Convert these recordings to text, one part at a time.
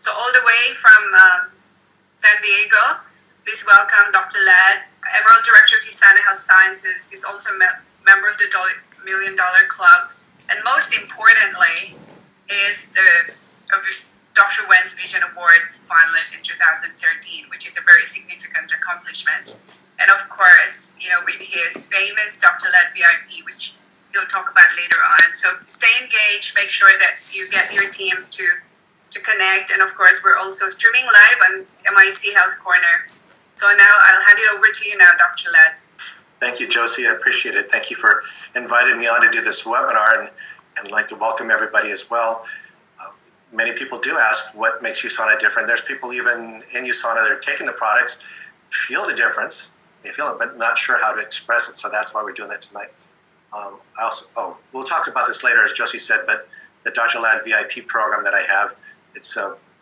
So all the way from San Diego, please welcome Dr. Ladd, Emerald Director of USANA Health Sciences. He's also a member of the $1 Million Club. And most importantly, is the Dr. Wen's Vision Award finalist in 2013, which is a very significant accomplishment. And of course, with his famous Dr. Ladd VIP, which he'll talk about later on. So stay engaged, make sure that you get your team to connect. And of course, we're also streaming live on MIC Health Corner. So now I'll hand it over to you now, Dr. Ladd. Thank you, Josie. I appreciate it. Thank you for inviting me on to do this webinar, and I'd like to welcome everybody as well. Many people do ask what makes USANA different. There's people even in USANA that are taking the products, feel the difference, they feel it, but not sure how to express it. So that's why we're doing that tonight. We'll talk about this later, as Josie said, but the Dr. Ladd VIP program that I have, it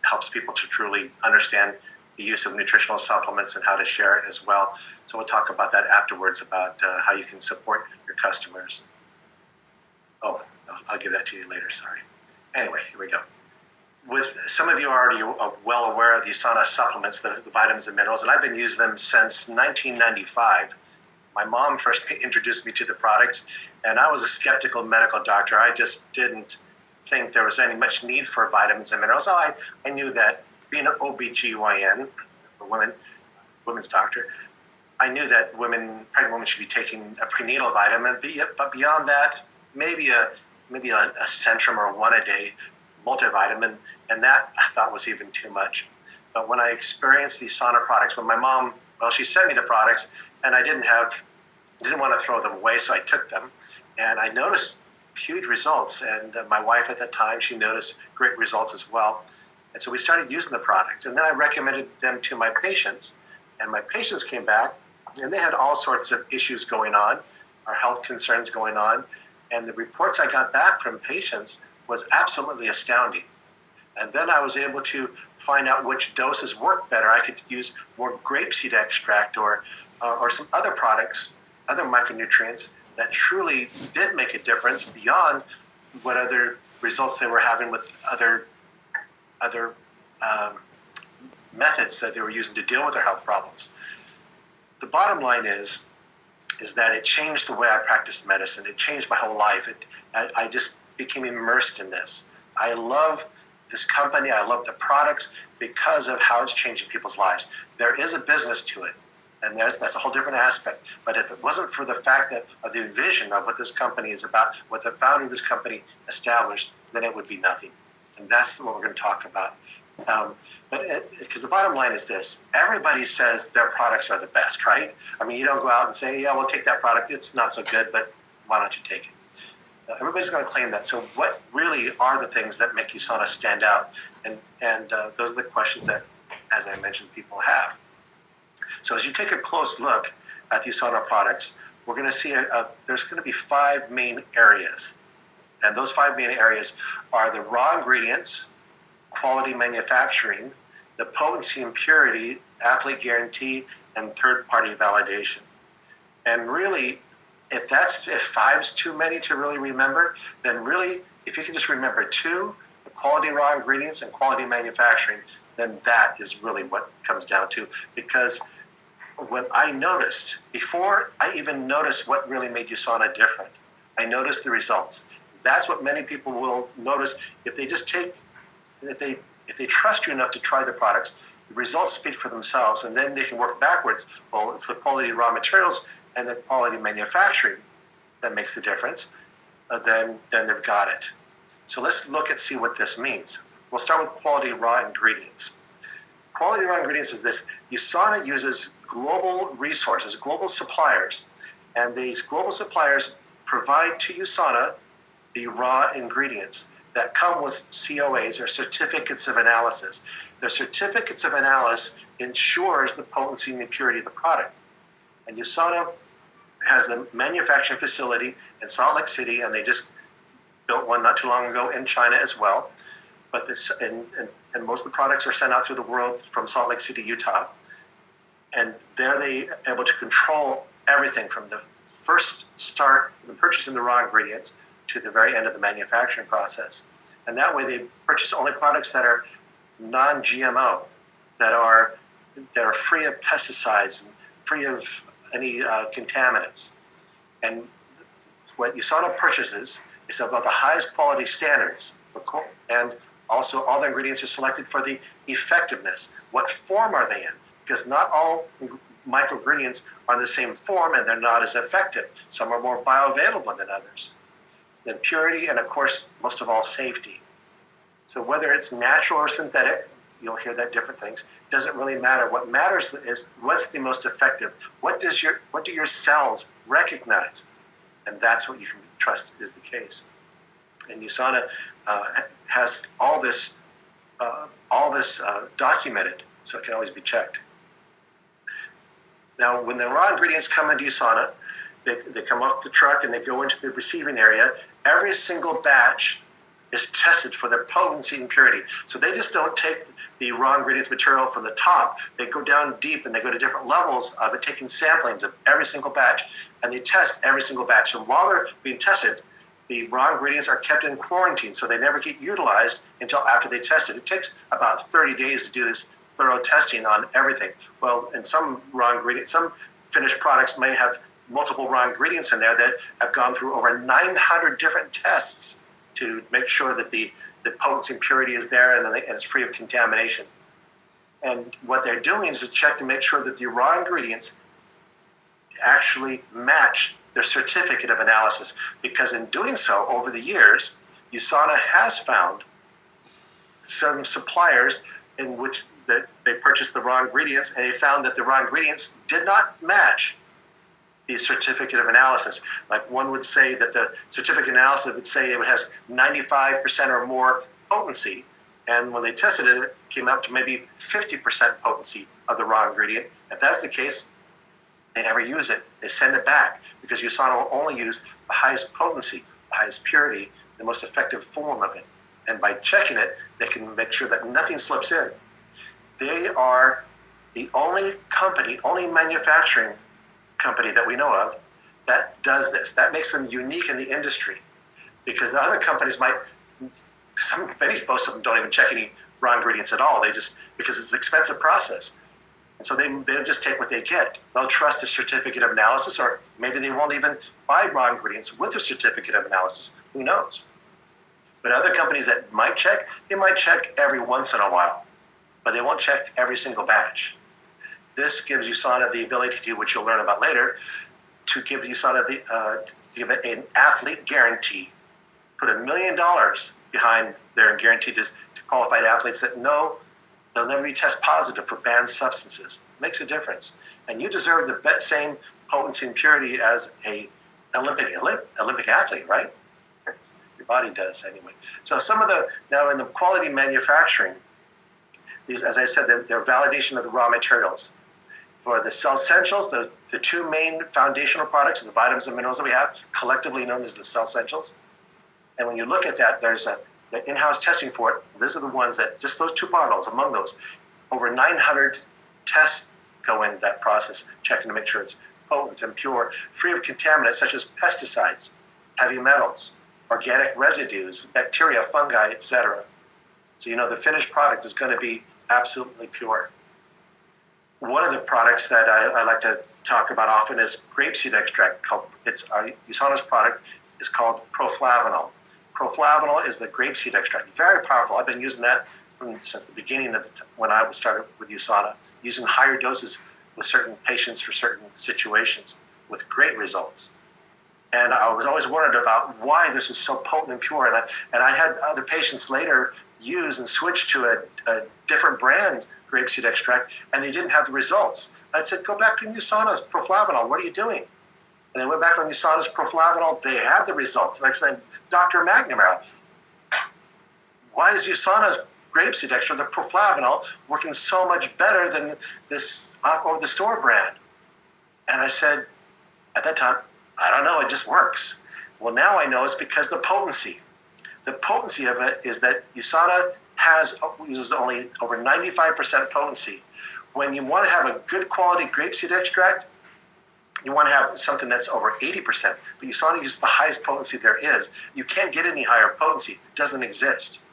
helps people to truly understand the use of nutritional supplements and how to share it as well. So we'll talk about that afterwards, about how you can support your customers. I'll give that to you later, sorry. Anyway, here we go. With some of you are already well aware of the USANA supplements, the vitamins and minerals, and I've been using them since 1995. My mom first introduced me to the products, and I was a skeptical medical doctor. I just didn't think there was any much need for vitamins and minerals. I knew that being an OBGYN, for women's doctor, I knew that pregnant women should be taking a prenatal vitamin, but beyond that, maybe a Centrum or one a day multivitamin, and that I thought was even too much. But when I experienced these USANA products, when my mom, she sent me the products, and I didn't want to throw them away, so I took them, and I noticed huge results. And my wife at the time, she noticed great results as well. And so we started using the products, and then I recommended them to my patients, and my patients came back, and they had all sorts of issues going on, or health concerns going on, and the reports I got back from patients was absolutely astounding. And then I was able to find out which doses worked better. I could use more grapeseed extract or some other products, other micronutrients that truly did make a difference beyond what other results they were having with other methods that they were using to deal with their health problems. The bottom line is that it changed the way I practiced medicine. It changed my whole life. I just became immersed in this. I love this company. I love the products because of how it's changing people's lives. There is a business to it, and that's a whole different aspect. But if it wasn't for the fact of the vision of what this company is about, what the founder of this company established, then it would be nothing. And that's what we're going to talk about. Because the bottom line is this: everybody says their products are the best, right? I mean, you don't go out and say, "Yeah, we'll take that product. It's not so good, but why don't you take it?" Everybody's going to claim that. So what really are the things that make USANA stand out? And those are the questions that, as I mentioned, people have. So as you take a close look at the USANA products, we're going to see there's going to be 5 main areas. And those 5 main areas are the raw ingredients, quality manufacturing, the potency and purity, athlete guarantee, and third-party validation. And really, if 5's too many to really remember, then really, if you can just remember 2, the quality raw ingredients and quality manufacturing, then that is really what comes down to. Because when I noticed, before I even noticed what really made USANA different, I noticed the results. That's what many people will notice if they just if they trust you enough to try the products. The results speak for themselves, and then they can work backwards. Well, it's the quality raw materials and the quality manufacturing that makes the difference. Then they've got it. So let's see what this means. We'll start with quality raw ingredients. Quality raw ingredients is this: USANA uses global resources, global suppliers, and these global suppliers provide to USANA the raw ingredients that come with COAs, or certificates of analysis. The certificates of analysis ensures the potency and the purity of the product. And USANA has the manufacturing facility in Salt Lake City, and they just built one not too long ago in China as well. But and most of the products are sent out through the world from Salt Lake City, Utah. And there they are able to control everything from the first start, the purchasing the raw ingredients, to the very end of the manufacturing process. And that way they purchase only products that are non-GMO, that are free of pesticides and free of any contaminants. And what USANA purchases is about the highest quality standards, and also all the ingredients are selected for the effectiveness. What form are they in? Because not all microingredients are in the same form and they're not as effective. Some are more bioavailable than others. Then purity, and of course, most of all, safety. So whether it's natural or synthetic, you'll hear that different things, doesn't really matter. What matters is what's the most effective. What do your cells recognize? And that's what you can trust is the case. And USANA has all this documented, so it can always be checked. Now, when the raw ingredients come into USANA, they come off the truck and they go into the receiving area. Every single batch is tested for their potency and purity. So they just don't take the raw ingredients material from the top. They go down deep and they go to different levels of it, taking samplings of every single batch, and they test every single batch. And while they're being tested, the raw ingredients are kept in quarantine, so they never get utilized until after they test it. It takes about 30 days to do this thorough testing on everything. Well, in some raw ingredients, some finished products may have multiple raw ingredients in there that have gone through over 900 different tests to make sure that the potency and purity is there and it's free of contamination. And what they're doing is to check to make sure that the raw ingredients actually match their certificate of analysis. Because in doing so, over the years, USANA has found some suppliers in which that they purchased the raw ingredients, and they found that the raw ingredients did not match the certificate of analysis. Like one would say that the certificate of analysis would say it has 95% or more potency. And when they tested it, it came up to maybe 50% potency of the raw ingredient. If that's the case, they never use it. They send it back because USANA will only use the highest potency, the highest purity, the most effective form of it. And by checking it, they can make sure that nothing slips in. They are the only manufacturing company that we know of that does this. That makes them unique in the industry, because the other companies most of them don't even check any raw ingredients at all. Because it's an expensive process. And so they'll just take what they get. They'll trust the certificate of analysis, or maybe they won't even buy raw ingredients with a certificate of analysis. Who knows? But other companies that might check, they might check every once in a while, but they won't check every single batch. This gives USANA the ability to do what you'll learn about later, to give USANA to give an athlete guarantee. Put $1 million behind their guarantee to qualified athletes that know they'll never be test positive for banned substances. It makes a difference. And you deserve the same potency and purity as a Olympic athlete, right? Your body does anyway. So now in the quality manufacturing, these, as I said, they're validation of the raw materials. For the Cell Essentials, the two main foundational products, the vitamins and minerals that we have, collectively known as the Cell Essentials. And when you look at that, there's the in-house testing for it. These are the ones that, just those two bottles, among those, over 900 tests go into that process, checking to make sure it's potent and pure, free of contaminants such as pesticides, heavy metals, organic residues, bacteria, fungi, etc. So the finished product is going to be absolutely pure. One of the products that I like to talk about often is grapeseed extract. USANA's product is called proflavanol. Proflavanol is the grapeseed extract. Very powerful. I've been using that since the beginning of when I started with USANA, using higher doses with certain patients for certain situations with great results. And I was always wondered about why this is so potent and pure. And I had other patients later use and switch to a different brand grapeseed extract, and they didn't have the results. I said, go back to USANA's proflavanol. What are you doing? And they went back on USANA's proflavanol. They have the results. And I said, Dr. McNamara, why is USANA's grapeseed extract, the proflavanol, working so much better than this over-the-store brand? And I said, at that time, I don't know, it just works. Well, now I know it's because the potency. The potency of it is that USANA uses only over 95% potency. When you want to have a good quality grapeseed extract, you want to have something that's over 80%. But USANA uses the highest potency there is. You can't get any higher potency. It doesn't exist.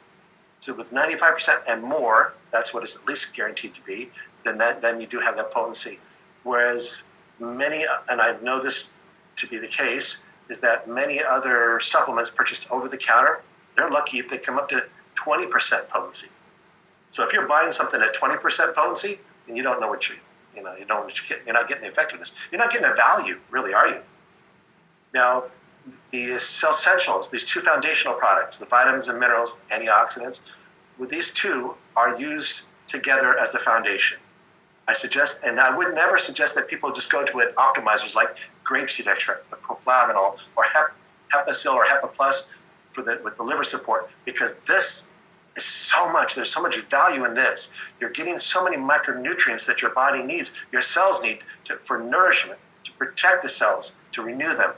So with 95% and more, that's what it's at least guaranteed to be, then you do have that potency. Whereas many, and I know this to be the case, is that many other supplements purchased over the counter, they're lucky if they come up to 20% potency. So if you're buying something at 20% potency, then you don't know what you don't know what you're not getting the effectiveness. You're not getting the value, really, are you? Now, the cell essentials, these two foundational products, the vitamins and minerals, antioxidants, with these two are used together as the foundation. I suggest, and I would never suggest that people just go to it optimizers like grapeseed extract, the proflavanol, or Hepasil or Hepa Plus with the liver support, because this is so much. There's so much value in this. You're getting so many micronutrients that your body needs, your cells need for nourishment, to protect the cells, to renew them.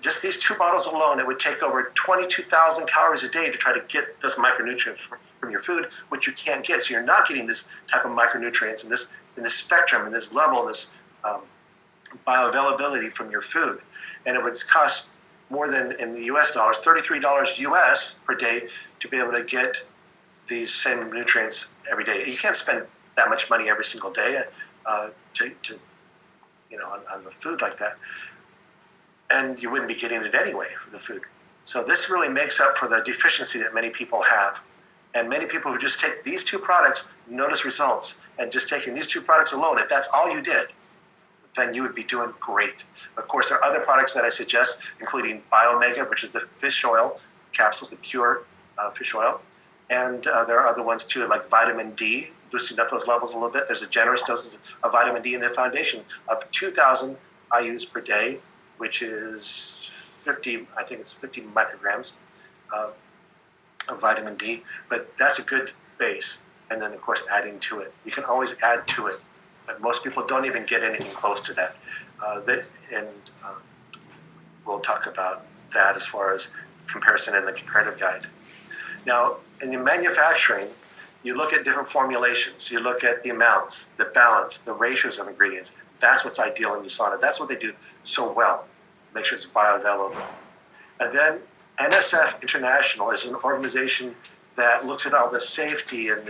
Just these two bottles alone, it would take over 22,000 calories a day to try to get this micronutrient from your food, which you can't get. So you're not getting this type of micronutrients in this spectrum, in this level, this bioavailability from your food. And it would cost more than, in the US dollars, $33 US per day to be able to get these same nutrients every day. You can't spend that much money every single day on the food like that. And you wouldn't be getting it anyway for the food. So this really makes up for the deficiency that many people have. And many people who just take these two products notice results. And just taking these two products alone, if that's all you did, then you would be doing great. Of course, there are other products that I suggest, including Biomega, which is the fish oil capsules, the pure fish oil. And there are other ones too, like vitamin D, boosting up those levels a little bit. There's a generous doses of vitamin D in the foundation of 2,000 IUs per day, which is 50 micrograms of vitamin D, but that's a good base. And then, of course, adding to it. You can always add to it, but most people don't even get anything close to that. We'll talk about that as far as comparison in the comparative guide. Now, in your manufacturing, you look at different formulations. You look at the amounts, the balance, the ratios of ingredients. That's what's ideal in USANA. That's what they do so well. Make sure it's bioavailable. And then NSF International is an organization that looks at all the safety and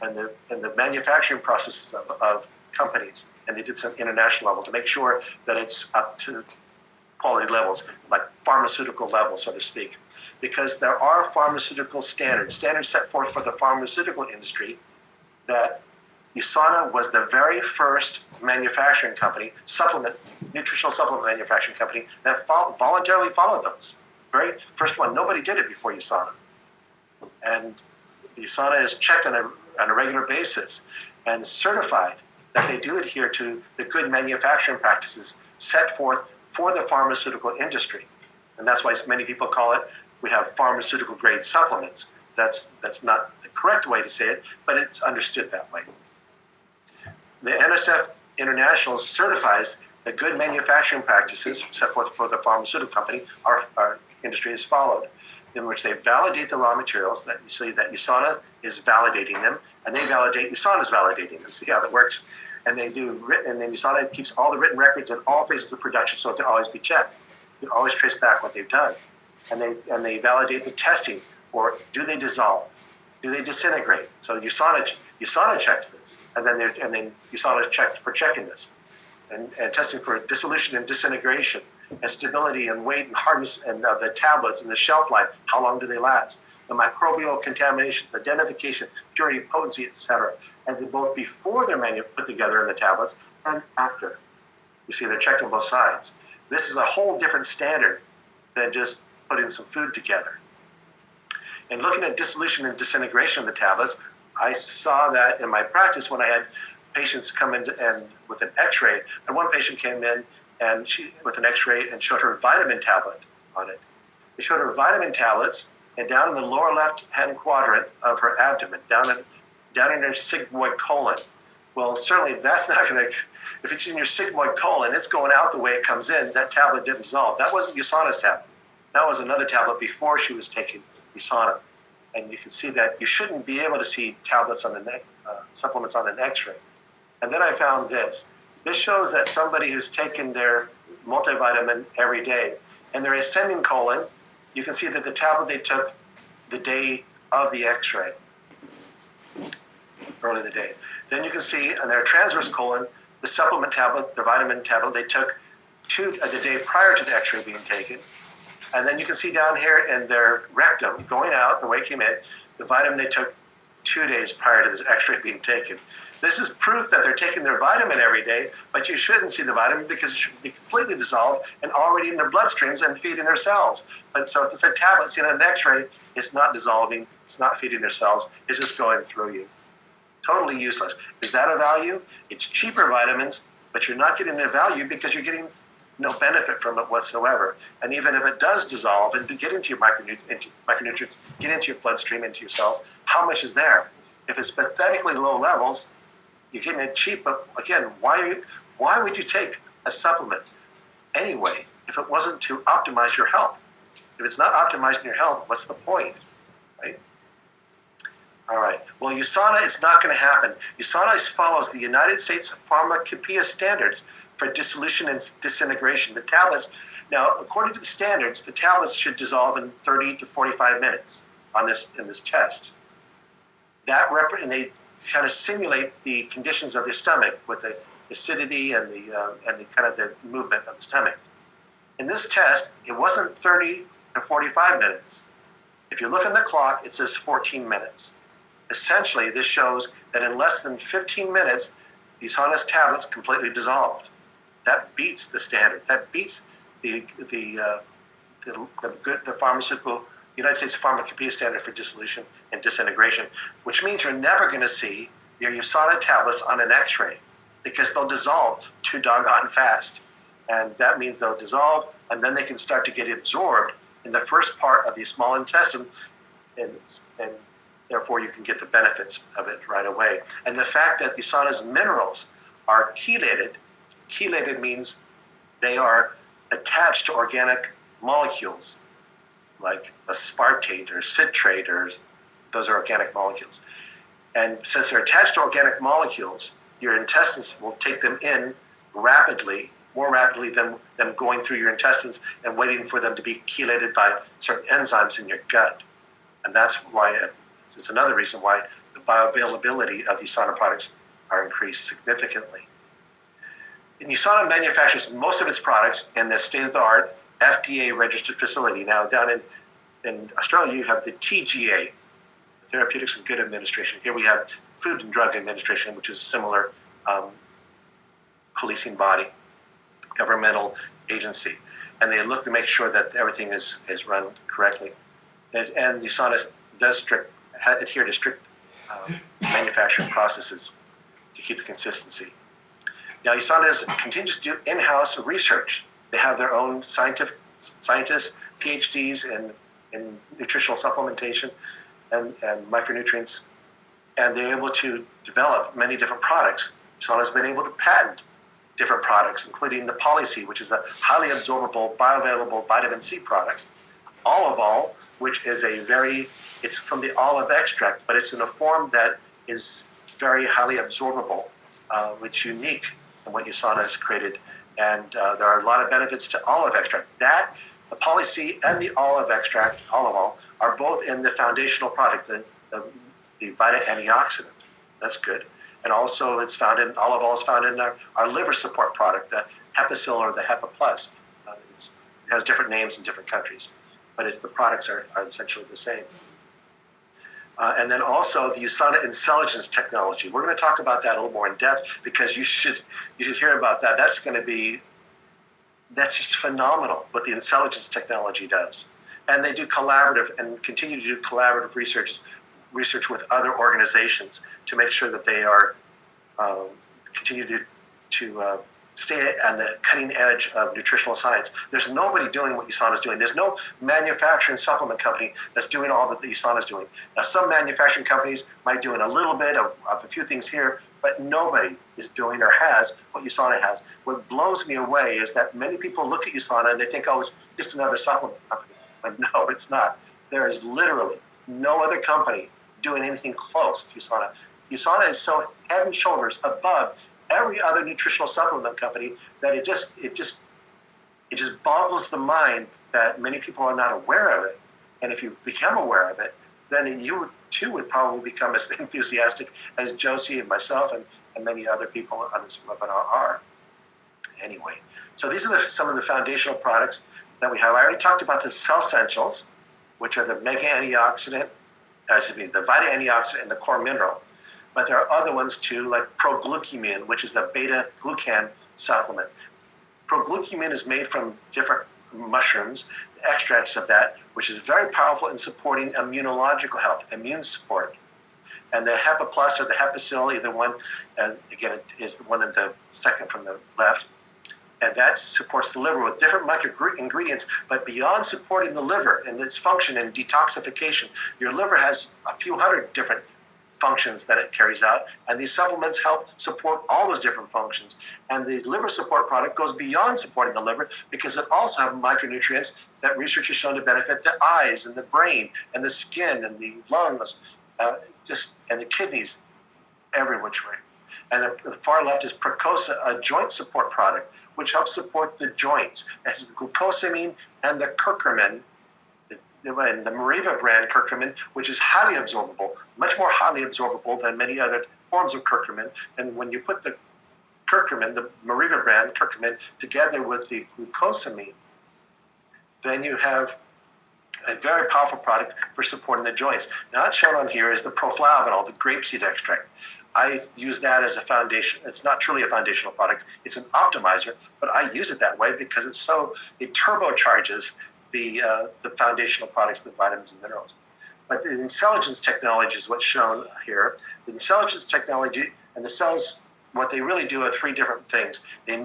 the manufacturing processes of companies. And they did some international level to make sure that it's up to quality levels, like pharmaceutical levels, so to speak. Because there are pharmaceutical standards set forth for the pharmaceutical industry, that USANA was the very first manufacturing company, nutritional supplement manufacturing company, that voluntarily followed those. Very first one. Nobody did it before USANA. And USANA is checked on a regular basis and certified that they do adhere to the good manufacturing practices set forth for the pharmaceutical industry. And that's why many people call it, we have pharmaceutical grade supplements. That's not the correct way to say it, but it's understood that way. The NSF International certifies that good manufacturing practices set forth for the pharmaceutical company, our industry is followed, in which they validate the raw materials, that you see that USANA is validating them, and they validate USANA's validating them. See how that works? And they do, and then USANA keeps all the written records in all phases of production, so it can always be checked. You can always trace back what they've done. And they validate the testing, or do they dissolve? Do they disintegrate? So USANA checks this, and then USANA is checked for checking this, and testing for dissolution and disintegration, and stability and weight and hardness and the tablets and the shelf life. How long do they last? The microbial contaminations, identification, purity, potency, etc. And then both before they're put together in the tablets and after. You see, they're checked on both sides. This is a whole different standard than just putting some food together. And looking at dissolution and disintegration of the tablets, I saw that in my practice when I had patients come in and with an x-ray, and one patient came in and she with an x-ray and showed her vitamin tablet on it. It showed her vitamin tablets, and down in the lower left-hand quadrant of her abdomen, down in her sigmoid colon. Well, certainly that's not going to, if it's in your sigmoid colon, it's going out the way it comes in. That tablet didn't dissolve. That wasn't USANA's tablet. That was another tablet before she was taking USANA. And you can see that you shouldn't be able to see tablets on the supplements on an x-ray. And then I found this. This shows that somebody who's taken their multivitamin every day, and their ascending colon, you can see that the tablet they took the day of the x-ray early in the day. Then you can see on their transverse colon, the supplement tablet, the vitamin tablet, they took the day prior to the x-ray being taken. And then you can see down here in their rectum, going out the way it came in, the vitamin they took 2 days prior to this x-ray being taken. This is proof that they're taking their vitamin every day, but you shouldn't see the vitamin because it should be completely dissolved and already in their bloodstreams and feeding their cells. But so if it's a tablet seen on an x-ray, it's not dissolving, it's not feeding their cells, it's just going through you. Totally useless. Is that a value? It's cheaper vitamins, but you're not getting a value because you're getting no benefit from it whatsoever. And even if it does dissolve and get into your micronutrients, get into your bloodstream, into your cells, how much is there? If it's pathetically low levels, you're getting it cheap. But again, why would you take a supplement anyway if it wasn't to optimize your health? If it's not optimizing your health, what's the point, right? All right. Well, USANA, it's not going to happen. USANA follows the United States Pharmacopoeia standards for dissolution and disintegration. The tablets, now, according to the standards, the tablets should dissolve in 30 to 45 minutes in this test. And they kind of simulate the conditions of the stomach with the acidity and the kind of the movement of the stomach. In this test, it wasn't 30 to 45 minutes. If you look on the clock, it says 14 minutes. Essentially, this shows that in less than 15 minutes, USANA's tablets completely dissolved. That beats the standard. That beats the pharmaceutical United States Pharmacopoeia standard for dissolution and disintegration, which means you're never going to see your USANA tablets on an X-ray because they'll dissolve too doggone fast, and that means they'll dissolve, and then they can start to get absorbed in the first part of the small intestine, and therefore you can get the benefits of it right away. And the fact that USANA's minerals are chelated means they are attached to organic molecules like aspartate or citrate, or those are organic molecules. And since they're attached to organic molecules, your intestines will take them in rapidly, more rapidly than them going through your intestines and waiting for them to be chelated by certain enzymes in your gut. And that's why it's another reason why the bioavailability of USANA products are increased significantly. And USANA manufactures most of its products in the state-of-the-art FDA-registered facility. Now, down in Australia, you have the TGA, Therapeutics and Good Administration. Here we have Food and Drug Administration, which is a similar policing body, governmental agency. And they look to make sure that everything is run correctly. And USANA does adhere to strict manufacturing processes to keep the consistency. Now, USANA continues to do in-house research. They have their own scientists, PhDs in nutritional supplementation and micronutrients, and they're able to develop many different products. USANA has been able to patent different products, including the Poly-C, which is a highly absorbable, bioavailable vitamin C product. Olive, which is it's from the olive extract, but it's in a form that is very highly absorbable, which is unique in what USANA has created. And there are a lot of benefits to olive extract. The Poly-C and the olive extract, olive oil, are both in the foundational product, the Vita antioxidant. That's good. And also olive oil is found in our liver support product, the Hepasil or the Hepa Plus. It has different names in different countries, but the products are essentially the same. And then also the USANA intelligence technology. We're going to talk about that a little more in depth because you should hear about that. That's just phenomenal what the intelligence technology does. And they do continue to do collaborative research with other organizations to make sure that they are continue to stay on the cutting edge of nutritional science. There's nobody doing what USANA is doing. There's no manufacturing supplement company that's doing all that the USANA is doing. Now, some manufacturing companies might do a little bit of a few things here, but nobody is doing or has what USANA has. What blows me away is that many people look at USANA and they think, oh, it's just another supplement company. But no, it's not. There is literally no other company doing anything close to USANA. USANA is so head and shoulders above every other nutritional supplement company that it just boggles the mind that many people are not aware of it. And if you become aware of it, then you too would probably become as enthusiastic as Josie and myself and many other people on this webinar are. Anyway, so these are some of the foundational products that we have. I already talked about the Cell Essentials, which are the mega antioxidant, the vita antioxidant and the core mineral. But there are other ones too, like proglucamine, which is the beta glucan supplement. Proglucamine is made from different mushrooms, extracts of that, which is very powerful in supporting immunological health, immune support. And the Hepa Plus or the Hepasil, either one, again, it is the one in the second from the left, and that supports the liver with different micro-ingredients. But beyond supporting the liver and its function and detoxification, your liver has a few hundred different functions that it carries out, and these supplements help support all those different functions. And the liver support product goes beyond supporting the liver because it also has micronutrients that research has shown to benefit the eyes and the brain and the skin and the lungs, and the kidneys, every which way. And the far left is Precosa, a joint support product, which helps support the joints. It has the glucosamine and the curcumin, and the Mariva brand curcumin, which is highly absorbable, much more highly absorbable than many other forms of curcumin. And when you put the curcumin, the Mariva brand curcumin, together with the glucosamine, then you have a very powerful product for supporting the joints. Not shown on here is the proflavanol, the grapeseed extract. I use that as a foundation. It's not truly a foundational product. It's an optimizer, but I use it that way because it turbocharges the foundational products, the vitamins and minerals. But the intelligence technology is what's shown here. The intelligence technology and the cells, what they really do are three different things. The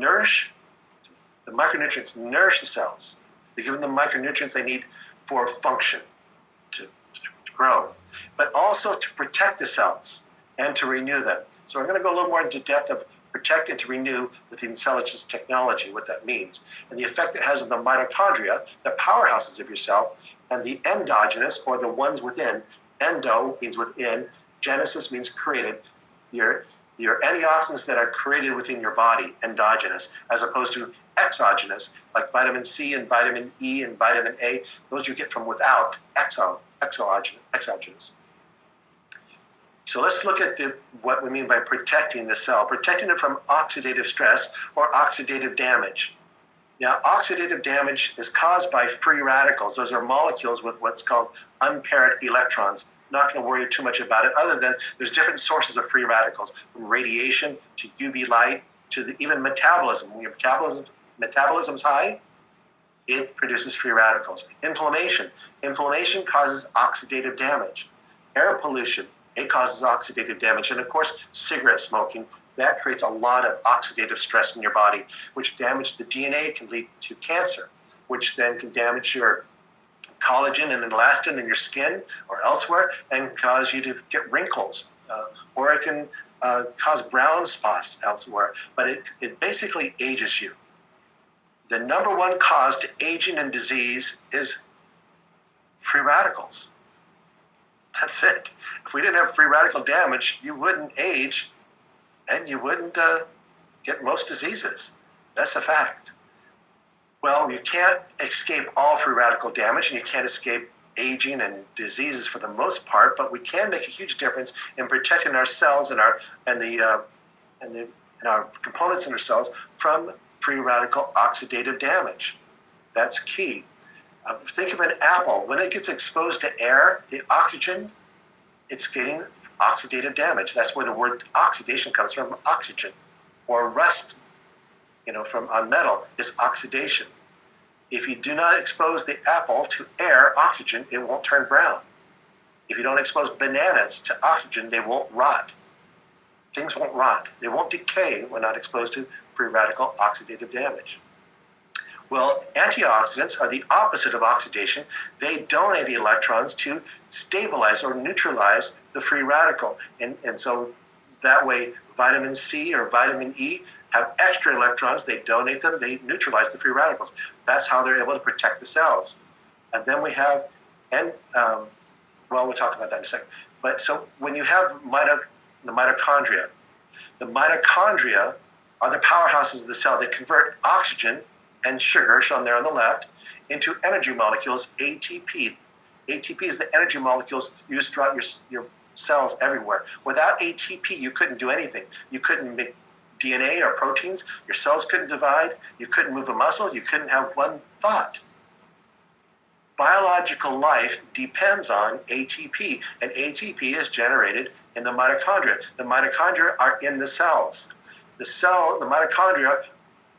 micronutrients nourish the cells. They give them the micronutrients they need for function, to grow, but also to protect the cells and to renew them. So we're going to go a little more into depth of protect and to renew with the intelligence technology, what that means, and the effect it has on the mitochondria, the powerhouses of your cell, and the endogenous, or the ones within. Endo means within, genesis means created. Your antioxidants that are created within your body, endogenous, as opposed to exogenous, like vitamin C and vitamin E and vitamin A. Those you get from without, exogenous. So let's look at what we mean by protecting the cell, protecting it from oxidative stress or oxidative damage. Now, oxidative damage is caused by free radicals. Those are molecules with what's called unpaired electrons. Not going to worry too much about it, other than there's different sources of free radicals, from radiation to UV light to even metabolism. When your metabolism's high, it produces free radicals. Inflammation causes oxidative damage. Air pollution, it causes oxidative damage. And of course, cigarette smoking, that creates a lot of oxidative stress in your body, which damages the DNA, can lead to cancer, which then can damage your collagen and elastin in your skin or elsewhere and cause you to get wrinkles, or it can cause brown spots elsewhere. But it basically ages you. The number one cause to aging and disease is free radicals. That's it. If we didn't have free radical damage, you wouldn't age and you wouldn't get most diseases. That's a fact. Well, you can't escape all free radical damage, and you can't escape aging and diseases for the most part, but we can make a huge difference in protecting our cells and our components in our cells from free radical oxidative damage. That's key. Think of an apple. When it gets exposed to air, the oxygen, it's getting oxidative damage. That's where the word oxidation comes from, oxygen. Or rust, from on metal, is oxidation. If you do not expose the apple to air, oxygen, it won't turn brown. If you don't expose bananas to oxygen, they won't rot. Things won't rot. They won't decay when not exposed to free radical oxidative damage. Well, antioxidants are the opposite of oxidation. They donate the electrons to stabilize or neutralize the free radical. And so that way, vitamin C or vitamin E have extra electrons. They donate them. They neutralize the free radicals. That's how they're able to protect the cells. And then we have, we'll talk about that in a second. But so when you have the mitochondria are the powerhouses of the cell. They convert oxygen and sugar, shown there on the left, into energy molecules, ATP. ATP is the energy molecules used throughout your cells everywhere. Without ATP, you couldn't do anything. You couldn't make DNA or proteins. Your cells couldn't divide. You couldn't move a muscle. You couldn't have one thought. Biological life depends on ATP, and ATP is generated in the mitochondria. The mitochondria are in the cells. The mitochondria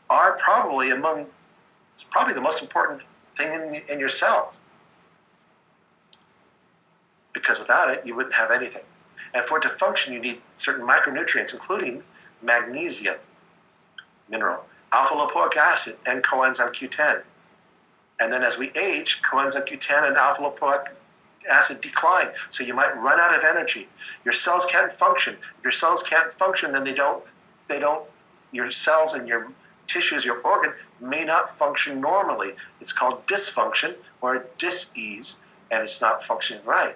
are probably the most important thing in your cells. Because without it, you wouldn't have anything. And for it to function, you need certain micronutrients, including magnesium, mineral, alpha-lipoic acid, and coenzyme Q10. And then as we age, coenzyme Q10 and alpha-lipoic acid decline. So you might run out of energy. Your cells can't function. If your cells can't function, then your cells and your tissues, your organ, may not function normally. It's called dysfunction or dis-ease, and it's not functioning right.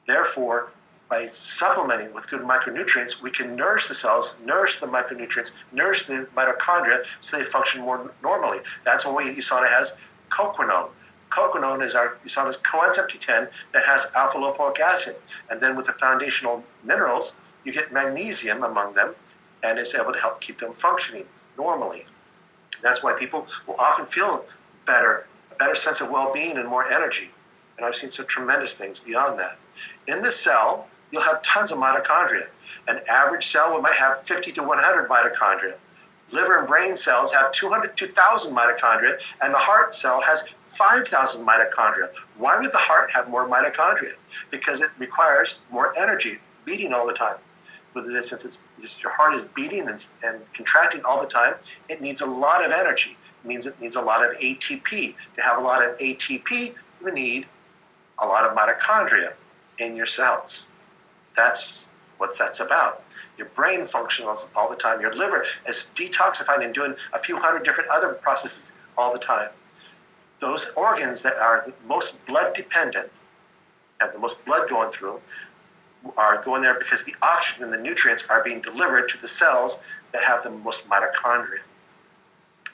Therefore, by supplementing with good micronutrients, we can nourish the cells, nourish the micronutrients, nourish the mitochondria so they function more normally. That's why USANA has coquinone. Coquinone is USANA's coenzyme Q10 that has alpha-lipoic acid. And then with the foundational minerals, you get magnesium among them, and it's able to help keep them functioning normally. That's why people will often feel better, a better sense of well-being and more energy. And I've seen some tremendous things beyond that. In the cell, you'll have tons of mitochondria. An average cell might have 50 to 100 mitochondria. Liver and brain cells have 200 to 2,000 mitochondria, and the heart cell has 5,000 mitochondria. Why would the heart have more mitochondria? Because it requires more energy, beating all the time. Since your heart is beating and contracting all the time, it needs a lot of energy. It means it needs a lot of ATP. To have a lot of ATP, you need a lot of mitochondria in your cells. That's what that's about. Your brain functions all the time. Your liver is detoxifying and doing a few hundred different other processes all the time. Those organs that are the most blood dependent, have the most blood going through, are going there because the oxygen and the nutrients are being delivered to the cells that have the most mitochondria.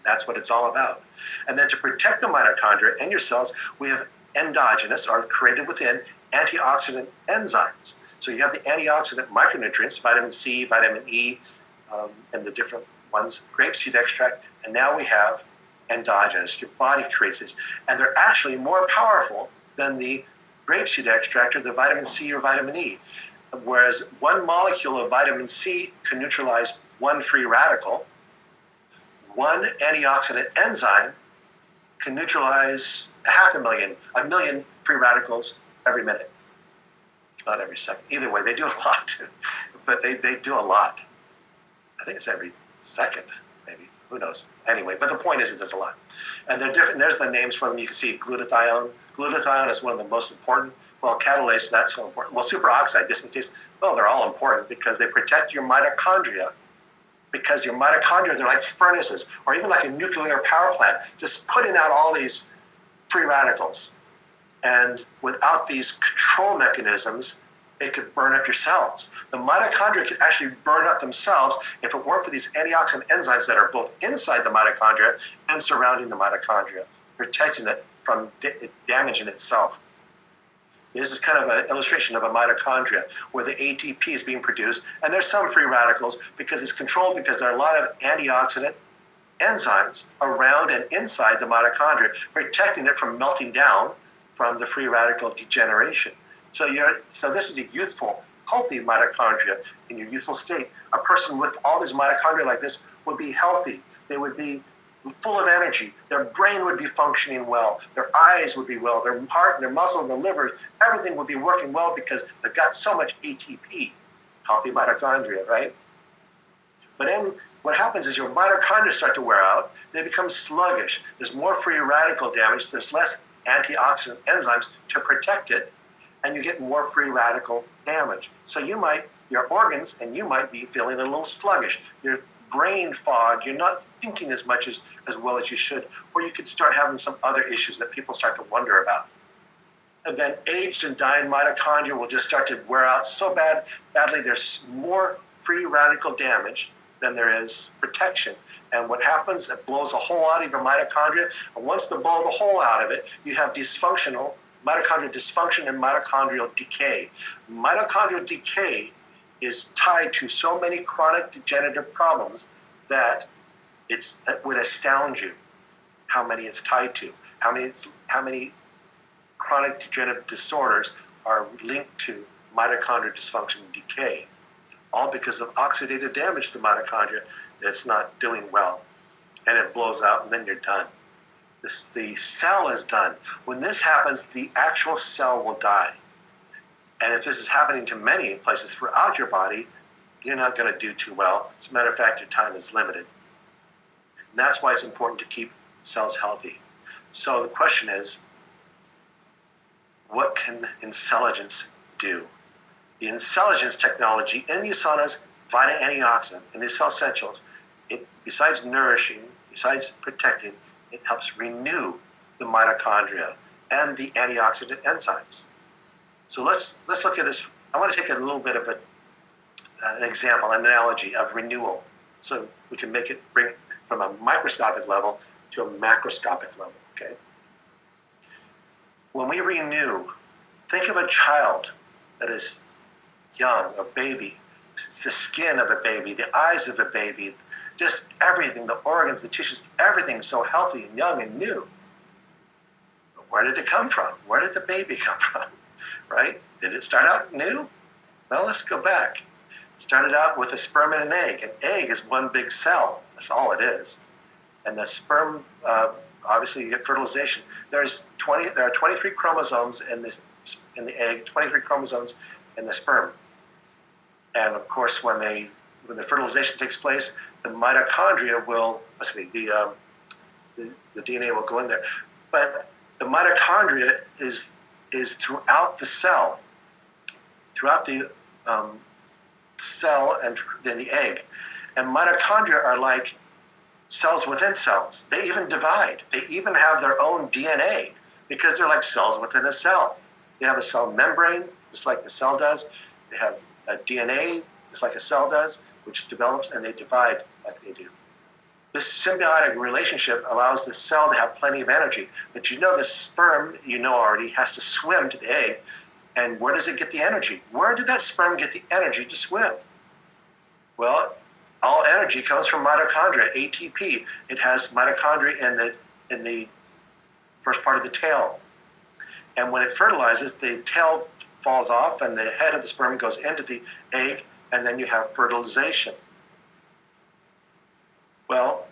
That's what it's all about. And then to protect the mitochondria and your cells, we have endogenous, or created within, antioxidant enzymes. So you have the antioxidant micronutrients, vitamin C, vitamin E, and the different ones, grapeseed extract, and now we have endogenous. Your body creates this. And they're actually more powerful than the grapeseed extract or the vitamin C or vitamin E. Whereas one molecule of vitamin C can neutralize one free radical, one antioxidant enzyme can neutralize a million free radicals every minute. Not every second. Either way, they do a lot. But they do a lot. I think it's every second, maybe. Who knows? Anyway, but the point is it does a lot. And they're different. There's the names for them. You can see glutathione. Glutathione is one of the most important. Well, catalase, that's so important. Well, superoxide, dismutase, well, they're all important because they protect your mitochondria. Because your mitochondria, they're like furnaces or even like a nuclear power plant, just putting out all these free radicals. And without these control mechanisms, it could burn up your cells. The mitochondria could actually burn up themselves if it weren't for these antioxidant enzymes that are both inside the mitochondria and surrounding the mitochondria, protecting it from damaging itself. This is kind of an illustration of a mitochondria where the ATP is being produced, and there's some free radicals because it's controlled because there are a lot of antioxidant enzymes around and inside the mitochondria, protecting it from melting down from the free radical degeneration. So this is a youthful, healthy mitochondria in your youthful state. A person with all these mitochondria like this would be healthy. They would be full of energy. Their brain would be functioning well. Their eyes would be well. Their heart and their muscle and their liver, everything would be working well because they've got so much ATP, healthy mitochondria, right? But then what happens is your mitochondria start to wear out. They become sluggish. There's more free radical damage. There's less antioxidant enzymes to protect it, and you get more free radical damage. So your organs, and you might be feeling a little sluggish. Your brain fog, you're not thinking as much as well as you should, or you could start having some other issues that people start to wonder about. And then aged and dying mitochondria will just start to wear out so badly, there's more free radical damage than there is protection. And what happens, it blows a hole out of your mitochondria. And once they blow the hole out of it, you have mitochondrial dysfunction and mitochondrial decay. Mitochondrial decay is tied to so many chronic degenerative problems that it would astound you how many it's tied to, how many chronic degenerative disorders are linked to mitochondrial dysfunction and decay, all because of oxidative damage to the mitochondria that's not doing well. And it blows out, and then you're done. The cell is done. When this happens, the actual cell will die. And if this is happening to many places throughout your body, you're not going to do too well. As a matter of fact, your time is limited. And that's why it's important to keep cells healthy. So the question is, what can Intelligence do? The Intelligence technology in the USANA's Vita Antioxidant and the Cell Essentials, besides nourishing, besides protecting, it helps renew the mitochondria and the antioxidant enzymes. So let's look at this. I want to take a little bit of an example, an analogy of renewal, so we can bring from a microscopic level to a macroscopic level. Okay. When we renew, think of a child that is young, a baby, the skin of a baby, the eyes of a baby, just everything, the organs, the tissues, everything so healthy and young and new. But where did it come from? Where did the baby come from? Right? Did it start out new? Well, let's go back. It started out with a sperm and an egg. An egg is one big cell. That's all it is. And the sperm, obviously, you get fertilization. There are 23 chromosomes in the egg, 23 chromosomes in the sperm. And of course, when the fertilization takes place, the mitochondria will, the DNA will go in there. But the mitochondria is throughout the cell, throughout the cell and then the egg. And mitochondria are like cells within cells. They even divide. They even have their own DNA because they're like cells within a cell. They have a cell membrane, just like the cell does. They have a DNA, just like a cell does, which develops, and they divide like they do. This symbiotic relationship allows the cell to have plenty of energy. But the sperm, already, has to swim to the egg. And where does it get the energy? Where did that sperm get the energy to swim? Well, all energy comes from mitochondria, ATP. It has mitochondria in the first part of the tail. And when it fertilizes, the tail falls off and the head of the sperm goes into the egg, and then you have fertilization. Well,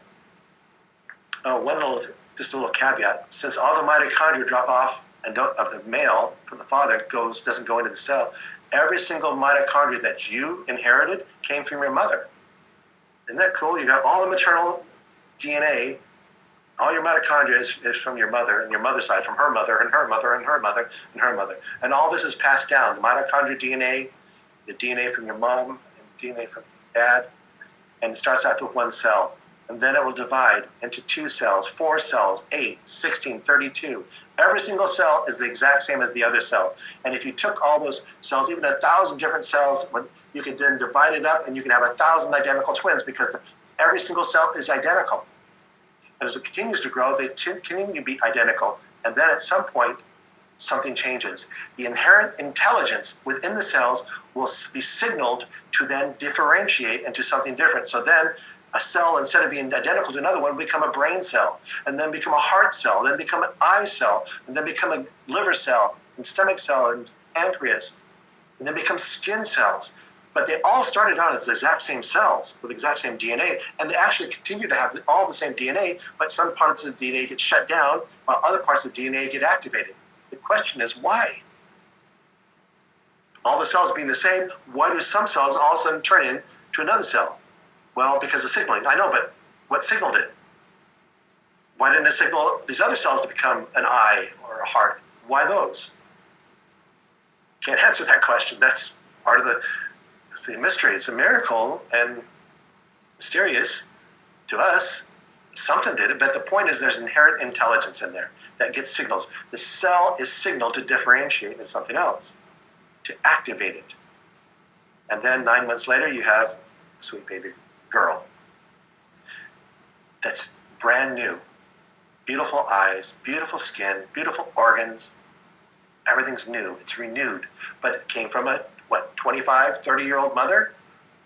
just a little caveat. Since all the mitochondria drop off of the male from the father doesn't go into the cell, every single mitochondria that you inherited came from your mother. Isn't that cool? You got all the maternal DNA. All your mitochondria is from your mother, and your mother's side from her mother, and her mother, and her mother, and her mother. And all this is passed down. The mitochondria DNA, the DNA from your mom, and DNA from dad. And it starts out with one cell. And then it will divide into 2 cells, 4 cells, 8, 16, 32. Every single cell is the exact same as the other cell. And if you took all those cells, even 1,000 different cells, you could then divide it up and you can have 1,000 identical twins because every single cell is identical. And as it continues to grow, they continue to be identical. And then at some point, something changes. The inherent intelligence within the cells will be signaled to then differentiate into something different. So then a cell, instead of being identical to another one, will become a brain cell, and then become a heart cell, then become an eye cell, and then become a liver cell, and stomach cell, and pancreas, and then become skin cells. But they all started out as the exact same cells with the exact same DNA, and they actually continue to have all the same DNA, but some parts of the DNA get shut down while other parts of the DNA get activated. The question is why? All the cells being the same, why do some cells all of a sudden turn into another cell? Well, because of signaling. I know, but what signaled it? Why didn't it signal these other cells to become an eye or a heart? Why those? Can't answer that question. That's part of the mystery. It's a miracle and mysterious to us. Something did it, but the point is there's inherent intelligence in there that gets signals. The cell is signaled to differentiate into something else, to activate it. And then 9 months later, you have a sweet baby girl. that's brand new. Beautiful eyes, beautiful skin, beautiful organs. Everything's new. It's renewed. But it came from a, 25, 30-year-old mother,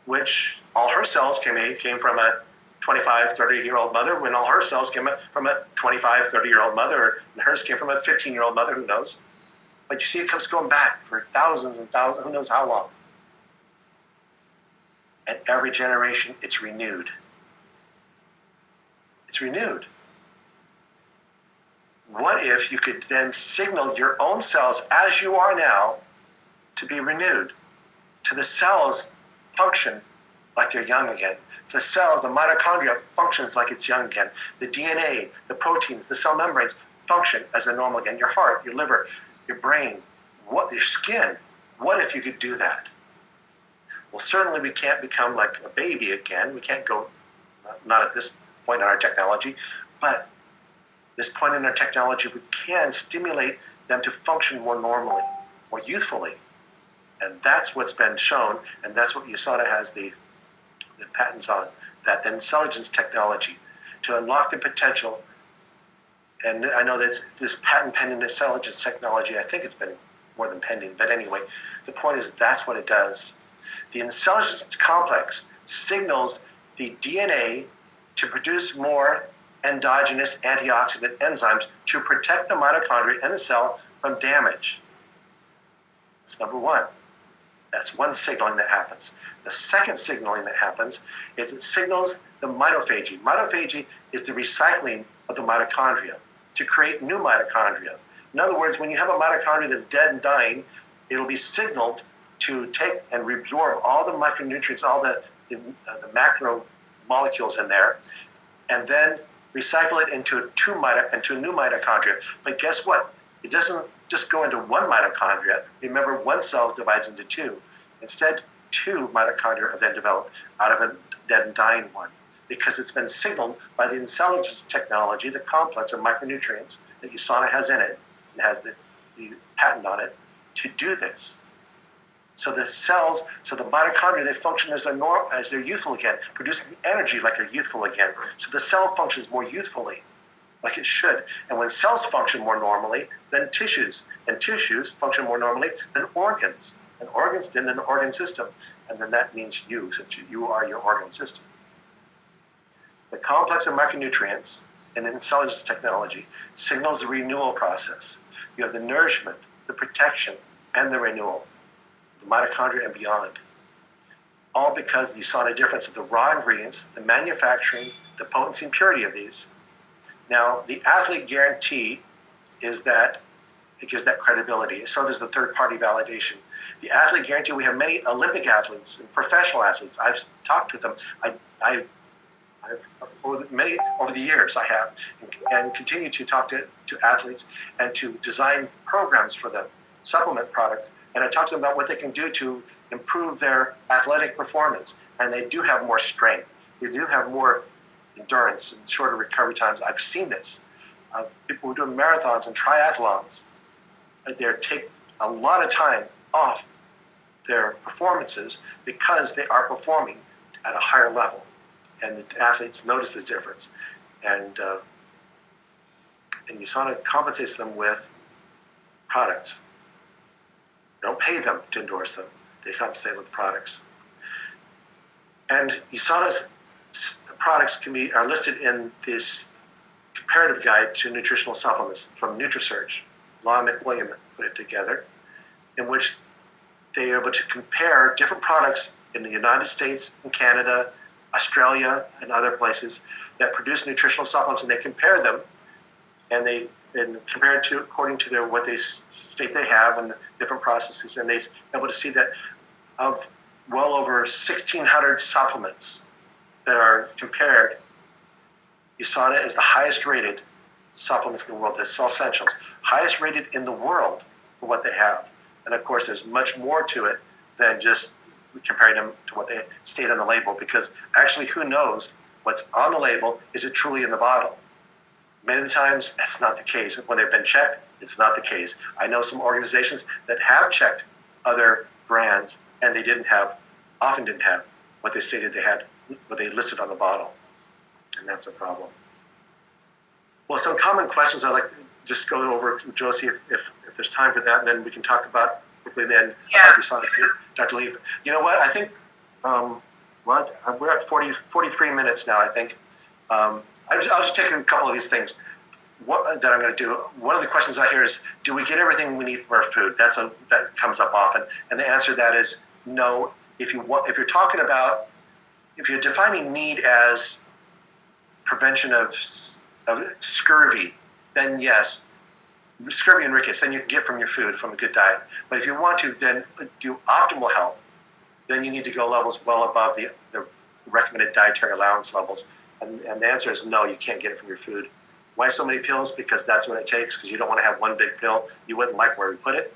which all her cells came from a 25, 30-year-old mother, when all her cells came from a 25, 30-year-old mother, and hers came from a 15-year-old mother, who knows? But you see, it comes going back for thousands and thousands, who knows how long. And every generation, it's renewed. It's renewed. What if you could then signal your own cells, as you are now, to be renewed? To the cells function like they're young again. The cell, the mitochondria, functions like it's young again. The DNA, the proteins, the cell membranes function as they're normal again. Your heart, your liver, your brain, your skin. What if you could do that? Well, certainly we can't become like a baby again. We can't go, not at this point in our technology, but this point in our technology, we can stimulate them to function more normally, more youthfully. And that's what's been shown, and that's what USANA has the patents on, that the intelligence technology to unlock the potential. And I know that this patent pending intelligence technology, I think it's been more than pending, but anyway, the point is that's what it does. The intelligence complex signals the DNA to produce more endogenous antioxidant enzymes to protect the mitochondria and the cell from damage. That's number one. That's one signaling that happens. The second signaling that happens is it signals the mitophagy. Mitophagy is the recycling of the mitochondria to create new mitochondria. In other words, when you have a mitochondria that's dead and dying, it'll be signaled to take and reabsorb all the micronutrients, all the macro molecules in there, and then recycle it into a new mitochondria. But guess what? It doesn't just go into one mitochondria. Remember, one cell divides into two. Instead, two mitochondria are then developed out of a dead and dying one, because it's been signaled by the intelligence technology, the complex of micronutrients that USANA has in it, and has the patent on it, to do this. So the cells, so the mitochondria, they function as they're youthful again, producing energy like they're youthful again. So the cell functions more youthfully, like it should. And when cells function more normally, then tissues, and tissues function more normally than organs, and organs then an organ system, and then that means you, since you are your organ system. The complex of micronutrients and intelligence technology signals the renewal process. You have the nourishment, the protection, and the renewal, the mitochondria and beyond. All because you saw the difference of the raw ingredients, the manufacturing, the potency and purity of these. Now, the athlete guarantee is that it gives that credibility. So does the third-party validation. The athlete guarantee, we have many Olympic athletes and professional athletes. I've talked with them. I've over the years I have, and continue to talk to athletes and to design programs for them, supplement product. And I talk to them about what they can do to improve their athletic performance. And they do have more strength. They do have more endurance and shorter recovery times. I've seen this. People who are doing marathons and triathlons, they take a lot of time off their performances because they are performing at a higher level. And the athletes notice the difference. And USANA compensates them with products. They don't pay them to endorse them. They compensate with products. And USANA's products are listed in this comparative guide to nutritional supplements from NutriSearch. Lon McWilliam put it together, in which they are able to compare different products in the United States and Canada, Australia, and other places that produce nutritional supplements, and they compare them, and they compare it to according to what they state they have and the different processes, and they're able to see that of well over 1,600 supplements that are compared, USANA is the highest rated supplements in the world. The Cell Essentials, highest rated in the world for what they have. And of course, there's much more to it than just comparing them to what they state on the label, because actually, who knows what's on the label? Is it truly in the bottle? Many times, that's not the case. When they've been checked, it's not the case. I know some organizations that have checked other brands, and they often didn't have what they stated they had, what they listed on the bottle. and that's a problem. Well, some common questions I'd like to just go over, Josie, if there's time for that, and then we can talk about quickly then about USANA, Dr. Lee. You know what? I think we're at 43 minutes now, I think. I'll just take a couple of these things that I'm going to do. One of the questions I hear is, do we get everything we need from our food? That comes up often. And the answer to that is no. If you're talking about, if you're defining need as prevention of scurvy, then yes, scurvy and rickets, then you can get from your food, from a good diet. But if you want to then do optimal health, then you need to go levels well above the recommended dietary allowance levels. And the answer is no, you can't get it from your food. Why so many pills? Because that's what it takes, because you don't want to have one big pill. You wouldn't like where we put it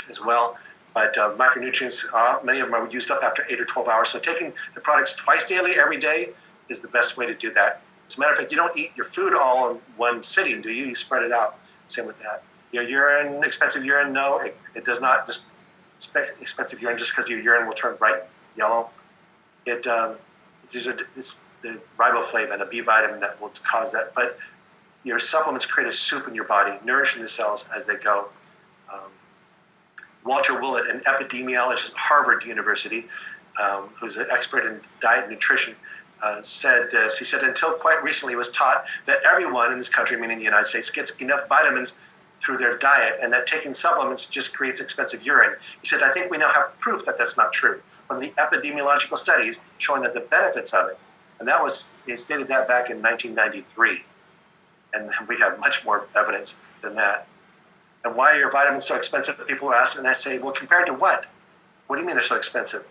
as well. But micronutrients, many of them are used up after 8 or 12 hours. So taking the products twice daily, every day, is the best way to do that. As a matter of fact, you don't eat your food all in one sitting, do you? You spread it out. Same with that. Your urine, expensive urine, no, it does not. Just expensive urine, just because your urine will turn bright yellow. It's the riboflavin, a B vitamin, that will cause that. But your supplements create a soup in your body, nourishing the cells as they go. Walter Willett, an epidemiologist at Harvard University, who's an expert in diet and nutrition, said this. He said, until quite recently, it was taught that everyone in this country, meaning the United States, gets enough vitamins through their diet, and that taking supplements just creates expensive urine. He said, I think we now have proof that that's not true from the epidemiological studies showing that the benefits of it. And he stated that back in 1993. And we have much more evidence than that. And why are your vitamins so expensive? People are asking, and I say, well, compared to what? What do you mean they're so expensive?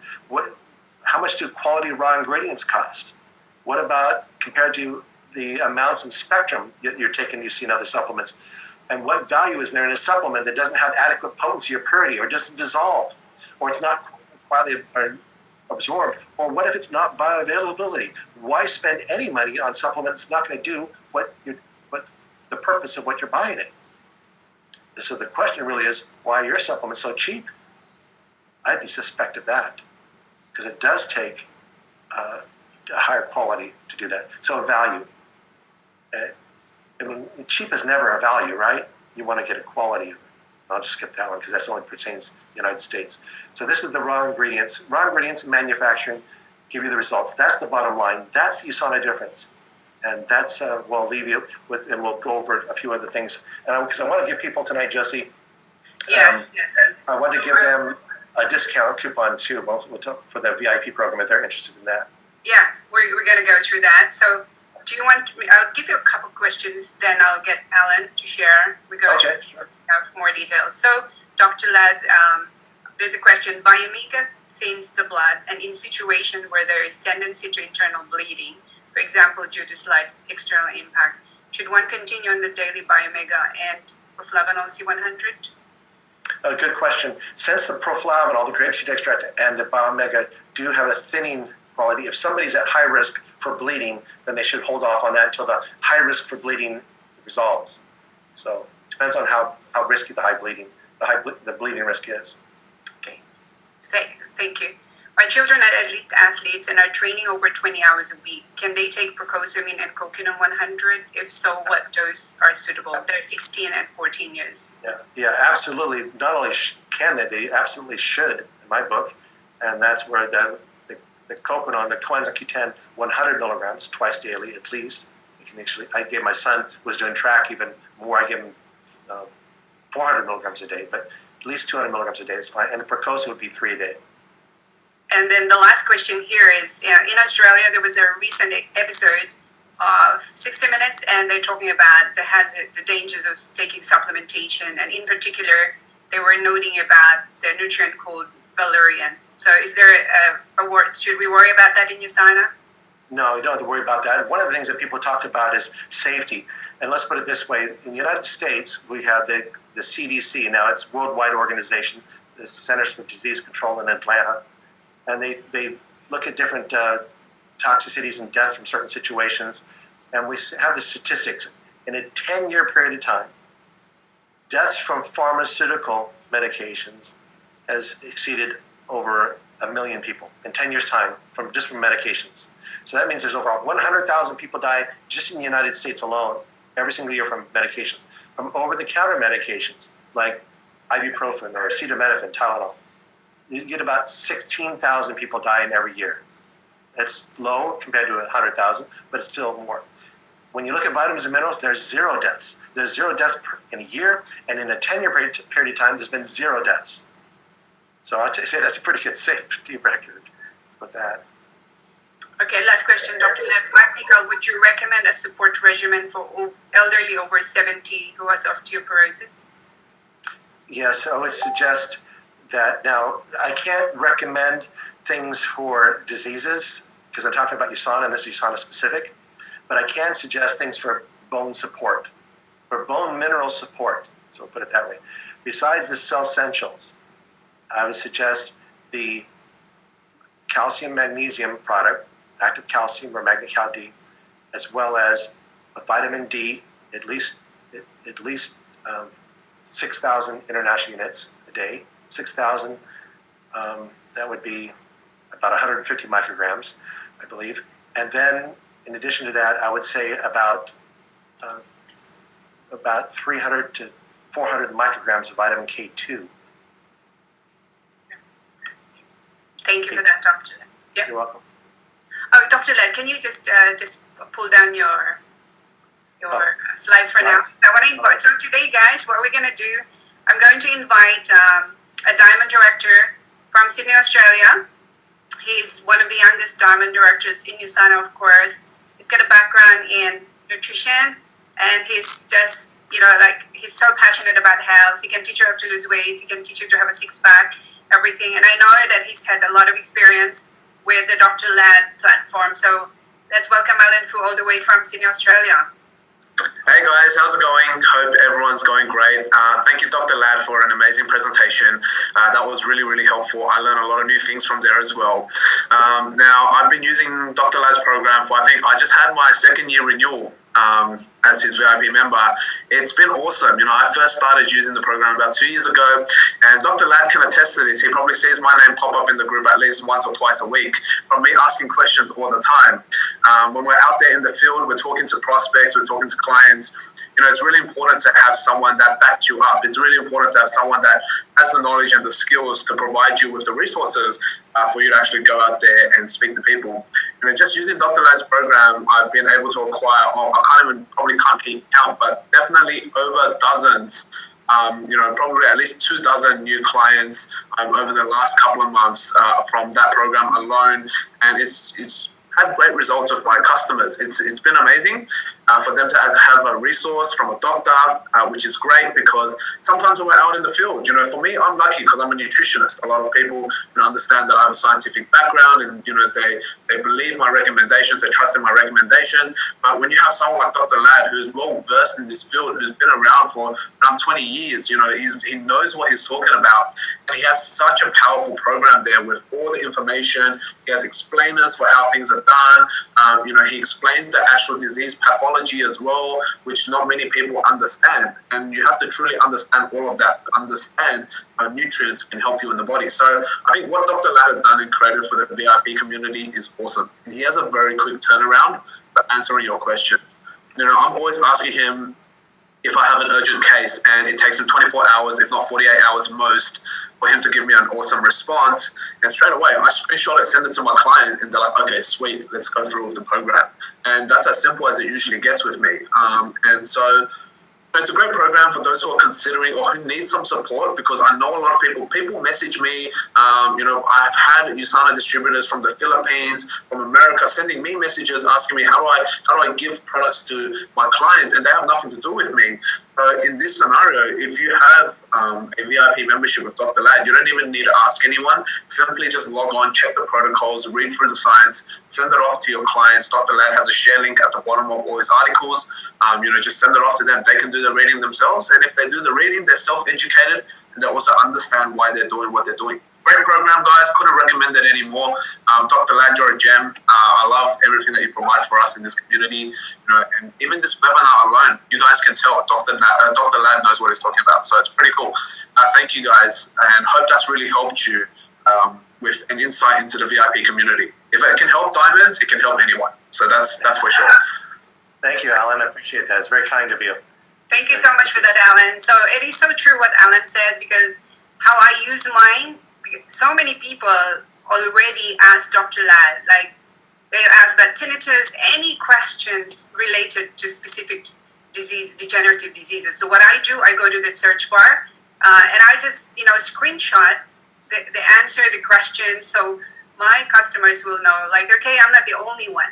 How much do quality raw ingredients cost? What about compared to the amounts and spectrum you're taking, you see in other supplements? And what value is there in a supplement that doesn't have adequate potency or purity, or doesn't dissolve, or it's not quietly absorbed? Or what if it's not bioavailability? Why spend any money on supplements that's not going to do what the purpose of what you're buying it? So the question really is, why are your supplements so cheap? I'd be suspect of that, because it does take a higher quality to do that. So value. I mean, cheap is never a value, right? You want to get a quality. I'll just skip that one because that only pertains to the United States. So this is the raw ingredients. Raw ingredients in manufacturing give you the results. That's the bottom line. That's the USANA difference. And that's, we'll leave you with, and we'll go over a few other things. Because I want to give people tonight, Jesse, yes. I want to give them a discount coupon too for the VIP program if they're interested in that. Yeah, we're going to go through that. So do you want me, I'll give you a couple questions, then I'll get Alan to share. We go okay, sure. Have more details. So Dr. Ladd, there's a question. Biomega thins the blood, and in situation where there is tendency to internal bleeding, for example, due to slight external impact, should one continue on the daily Biomega and proflavanol C100? A good question. Since the proflavanol, the grapeseed extract, and the Biomega do have a thinning quality, if somebody's at high risk for bleeding, then they should hold off on that until the high risk for bleeding resolves. So it depends on how risky the bleeding risk is. Okay, thank you. My children are elite athletes and are training over 20 hours a week. Can they take procosumine and coquinone 100? If so, what dose are suitable? They're 16 and 14 years. Yeah, absolutely. Not only can they absolutely should, in my book. And that's where the coquinone, the coenzyme Q10, 100 milligrams twice daily at least. You can actually, I gave my son, who was doing track, even more. I gave him 400 milligrams a day, but at least 200 milligrams a day is fine. And the Percosa would be 3 a day. And then the last question here is, in Australia, there was a recent episode of 60 Minutes, and they're talking about the dangers of taking supplementation. And in particular, they were noting about the nutrient called valerian. So is there a word, should we worry about that in USANA? No, you don't have to worry about that. One of the things that people talk about is safety. And let's put it this way. In the United States, we have the CDC. Now, it's a worldwide organization, the Centers for Disease Control in Atlanta. And they look at different toxicities and death from certain situations. And we have the statistics. In a 10-year period of time, deaths from pharmaceutical medications has exceeded over 1 million people in 10 years' time from medications. So that means there's over 100,000 people die just in the United States alone every single year from medications, from over-the-counter medications like ibuprofen or acetaminophen, Tylenol. You get about 16,000 people dying every year. That's low compared to 100,000, but it's still more. When you look at vitamins and minerals, there's 0 deaths. There's 0 deaths in a year, and in a 10-year period of time, there's been 0 deaths. So I'd say that's a pretty good safety record with that. Okay, last question, Dr. Lev. Michael, would you recommend a support regimen for elderly over 70 who has osteoporosis? Yes, I would suggest that. Now, I can't recommend things for diseases because I'm talking about USANA, and this is USANA specific, but I can suggest things for bone support, for bone mineral support, so I'll put it that way. Besides the cell essentials, I would suggest the calcium magnesium product, active calcium or magnecal D, as well as a vitamin D, at least 6,000 international units a day. 6,000, that would be about 150 micrograms, I believe. And then, in addition to that, I would say about 300 to 400 micrograms of vitamin K2. Thank you for that, Dr. Led. Yeah. You're welcome. Oh, Dr. Led, can you just pull down your slides for now? I want to invite. So today, guys, what we're going to do, I'm going to invite a diamond director from Sydney, Australia. He's one of the youngest diamond directors in USANA, of course. He's got a background in nutrition, and he's just, he's so passionate about health. He can teach you how to lose weight. He can teach you to have a six-pack, everything. And I know that he's had a lot of experience with the Dr. Lad platform. So let's welcome Alan Fu all the way from Sydney, Australia. Hey guys, how's it going? Hope everyone's going great. Thank you, Dr. Ladd, for an amazing presentation. That was really, really helpful. I learned a lot of new things from there as well. Now, I've been using Dr. Ladd's program for, I just had my second year renewal as his VIP member. It's been awesome. I first started using the program about 2 years ago, and Dr. Ladd can attest to this. He probably sees my name pop up in the group at least once or twice a week from me asking questions all the time. When we're out there in the field, we're talking to prospects, we're talking to clients. It's really important to have someone that backs you up. It's really important to have someone that has the knowledge and the skills to provide you with the resources for you to actually go out there and speak to people. And just using Dr. Ladd's program, I've been able to acquire, probably can't keep count, but definitely over dozens, probably at least 2 dozen new clients over the last couple of months from that program alone. And it's had great results with my customers. It's been amazing for them to have a resource from a doctor, which is great because sometimes when we're out in the field, for me, I'm lucky because I'm a nutritionist. A lot of people understand that I have a scientific background and, they believe my recommendations, they trust in my recommendations. But when you have someone like Dr. Ladd, who's well versed in this field, who's been around for around 20 years, he knows what he's talking about. And he has such a powerful program there with all the information. He has explainers for how things are done. He explains the actual disease pathology as well, which not many people understand. And you have to truly understand all of that, understand how nutrients can help you in the body. So I think what Dr. Ladd has done and created for the VIP community is awesome. And he has a very quick turnaround for answering your questions. I'm always asking him if I have an urgent case, and it takes him 24 hours, if not 48 hours most, for him to give me an awesome response. And straight away, I screenshot it, send it to my client, and they're like, okay, sweet, let's go through with the program. And that's as simple as it usually gets with me. And so it's a great program for those who are considering or who need some support, because I know a lot of people message me. I've had USANA distributors from the Philippines, from America, sending me messages asking me how do I give products to my clients, and they have nothing to do with me. In this scenario, if you have a VIP membership with Dr. Ladd, you don't even need to ask anyone. Simply just log on, check the protocols, read through the science, send it off to your clients. Dr. Ladd has a share link at the bottom of all his articles. Just send it off to them. They can do the reading themselves, and if they do the reading, they're self-educated, and they also understand why they're doing what they're doing. Great program, guys. Couldn't recommend it anymore. Dr. Ladd, you're a gem. I love everything that you provide for us in this community. And even this webinar alone, you guys can tell Dr. Ladd knows what he's talking about. So it's pretty cool. Thank you, guys, and hope that's really helped you with an insight into the VIP community. If it can help diamonds, it can help anyone. So that's for sure. Thank you, Alan. I appreciate that. It's very kind of you. Thank you so much for that, Alan. So it is so true what Alan said, because how I use mine, so many people already ask Dr. Ladd, like they ask about tinnitus, any questions related to specific disease, degenerative diseases. So what I do, I go to the search bar and I just, screenshot the answer, the question, so my customers will know, like, okay, I'm not the only one.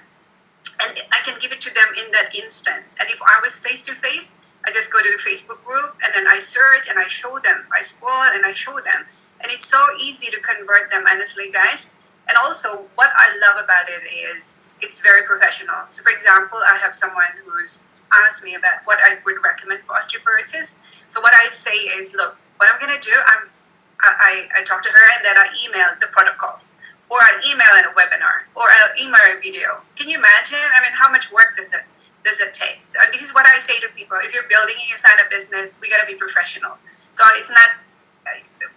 And I can give it to them in that instance. And if I was face-to-face, I just go to the Facebook group and then I search and I show them. I scroll and I show them. And it's so easy to convert them, honestly, guys. And also, what I love about it is it's very professional. So, for example, I have someone who's asked me about what I would recommend for osteoporosis. So what I say is, look, what I'm going to do, I talk to her and then I email the protocol. Or I email in a webinar, or I'll email a video. Can you imagine? How much work does it take? And this is what I say to people: if you're building a USANA business, we gotta be professional. So it's not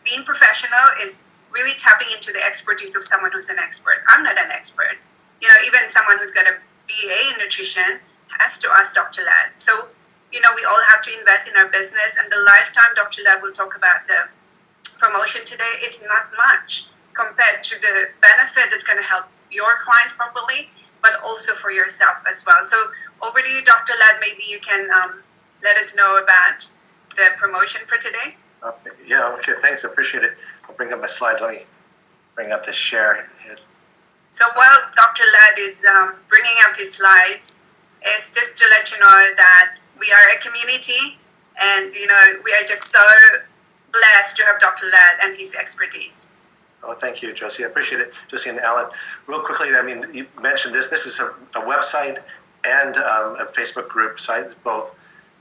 being professional is really tapping into the expertise of someone who's an expert. I'm not an expert. Even someone who's got a BA in nutrition has to ask Dr. Ladd. So we all have to invest in our business, and the lifetime Dr. Ladd will talk about the promotion today. It's not much compared to the benefit that's going to help your clients properly, but also for yourself as well. So over to you, Dr. Ladd. Maybe you can let us know about the promotion for today. Okay. Yeah, okay, thanks. I appreciate it. I'll bring up my slides. Let me bring up this share. So while Dr. Ladd is bringing up his slides, it's just to let you know that we are a community, and we are just so blessed to have Dr. Ladd and his expertise. Oh, thank you, Josie. I appreciate it, Josie and Alan. Real quickly, you mentioned this. This is a website and a Facebook group site, both.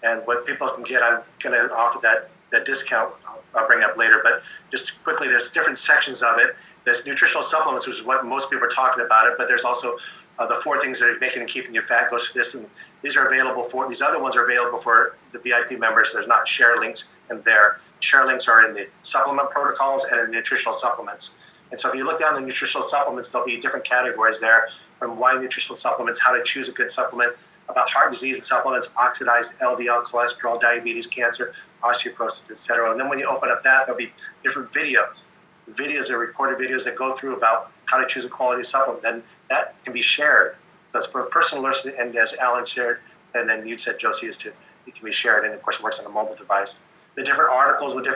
And what people can get, I'm going to offer that discount I'll bring up later. But just quickly, there's different sections of it. There's nutritional supplements, which is what most people are talking about it. But there's also the 4 things that are making and keeping you fat goes to this. And these are available these other ones are available for the VIP members. There's not share links in there. Share links are in the supplement protocols and in the nutritional supplements. And so if you look down the nutritional supplements, there'll be different categories there, from why nutritional supplements, how to choose a good supplement, about heart disease supplements, oxidized LDL cholesterol, diabetes, cancer, osteoporosis, etc. And then when you open up that, there'll be different videos. Videos are recorded videos that go through about how to choose a quality supplement. Then that can be shared. That's for personal learning, and as Alan shared, and then you said, Josie, it can be shared, and of course it works on a mobile device. The different articles would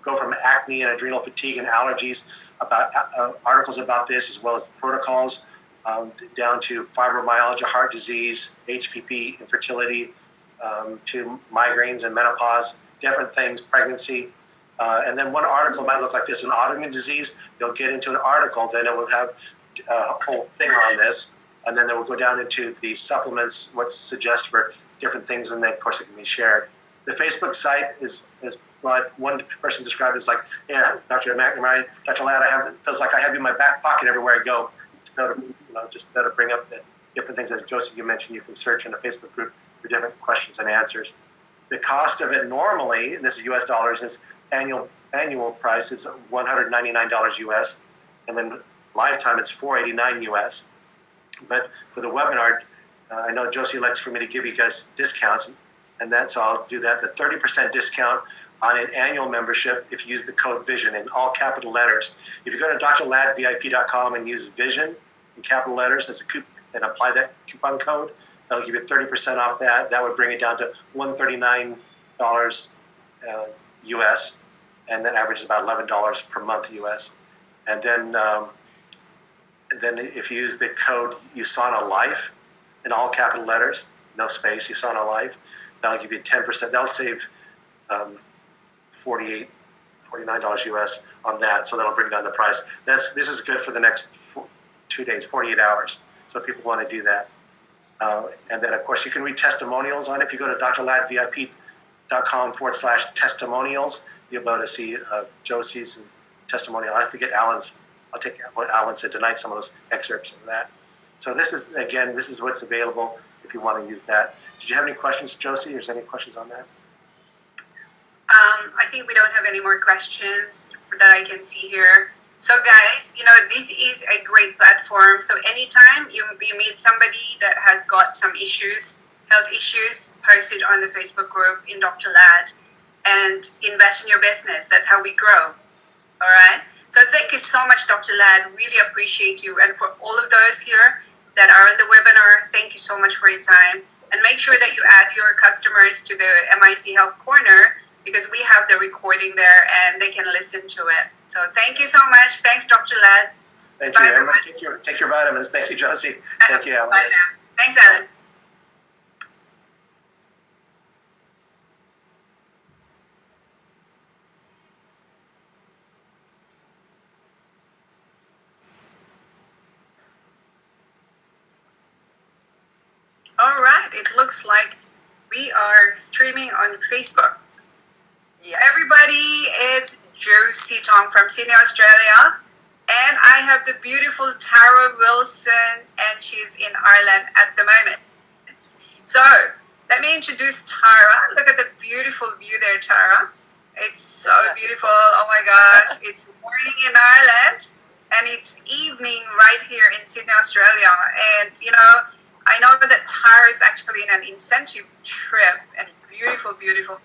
go from acne and adrenal fatigue and allergies, about articles about this, as well as protocols, down to fibromyalgia, heart disease, HPP, infertility, to migraines and menopause, different things, pregnancy. And then one article might look like this: an autoimmune disease. You'll get into an article, then it will have a whole thing on this, and then they will go down into the supplements, what's suggested for different things, and then of course it can be shared. The Facebook site is what one person described as like, yeah, Dr. McNamara, Dr. Ladd, it feels like I have you in my back pocket everywhere I go. Just better bring up the different things. As Joseph, you mentioned, you can search in the Facebook group for different questions and answers. The cost of it normally, and this is US dollars, is annual price is $199 US, and then lifetime it's $489 US. But for the webinar, I know Josie likes for me to give you guys discounts, and so I'll do that. The 30% discount on an annual membership if you use the code VISION in all capital letters. If you go to drladdvip.com and use VISION in capital letters as a coupon and apply that coupon code, that'll give you 30% off that. That would bring it down to $139 US, and that averages about $11 per month US. And then if you use the code USANA Life in all capital letters, no space, USANA Life, that'll give you 10%. That'll save $49 US on that, so that'll bring down the price. This is good for the next 2 days, 48 hours. So people want to do that. And then, of course, you can read testimonials on it. If you go to drladdvip.com/testimonials, you'll be able to see Josie's testimonial. I have to get Alan's. I'll take what Alan said tonight, some of those excerpts of that. So this is what's available if you want to use that. Did you have any questions, Josie? Or is there any questions on that? I think we don't have any more questions that I can see here. So guys, this is a great platform. So anytime you meet somebody that has got some issues, health issues, post it on the Facebook group in Dr. Lad and invest in your business. That's how we grow. All right. So thank you so much, Dr. Lad. Really appreciate you. And for all of those here that are on the webinar, thank you so much for your time. And make sure that you add your customers to the MIC Health Corner, because we have the recording there and they can listen to it. So thank you so much. Thanks, Dr. Lad. Thank you, everyone. Take your vitamins. Thank you, Josie. Thank you, Alan. Bye now. Thanks, Alan. All right, it looks like we are streaming on Facebook. Yeah. Everybody, it's Josie Tong from Sydney, Australia. And I have the beautiful Tara Wilson, and she's in Ireland at the moment. So let me introduce Tara. Look at the beautiful view there, Tara. It's so beautiful. Oh my gosh. It's morning in Ireland and it's evening right here in Sydney, Australia. And I know that Tara is actually in an incentive trip, and beautiful.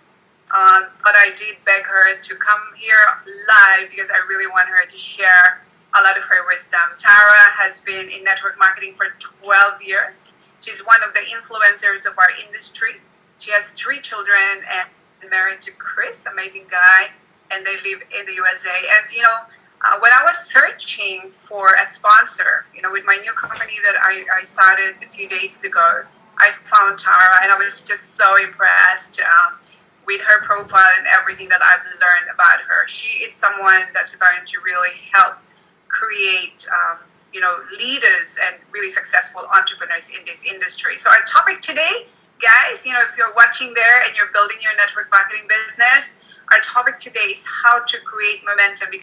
But I did beg her to come here live because I really want her to share a lot of her wisdom. Tara has been in network marketing for 12 years. She's one of the influencers of our industry. She has 3 children and married to Chris, amazing guy, and they live in the USA. And when I was searching for a sponsor, with my new company that I started a few days ago, I found Tara, and I was just so impressed with her profile and everything that I've learned about her. She is someone that's going to really help create, leaders and really successful entrepreneurs in this industry. So our topic today, guys, if you're watching there and you're building your network marketing business, our topic today is how to create momentum.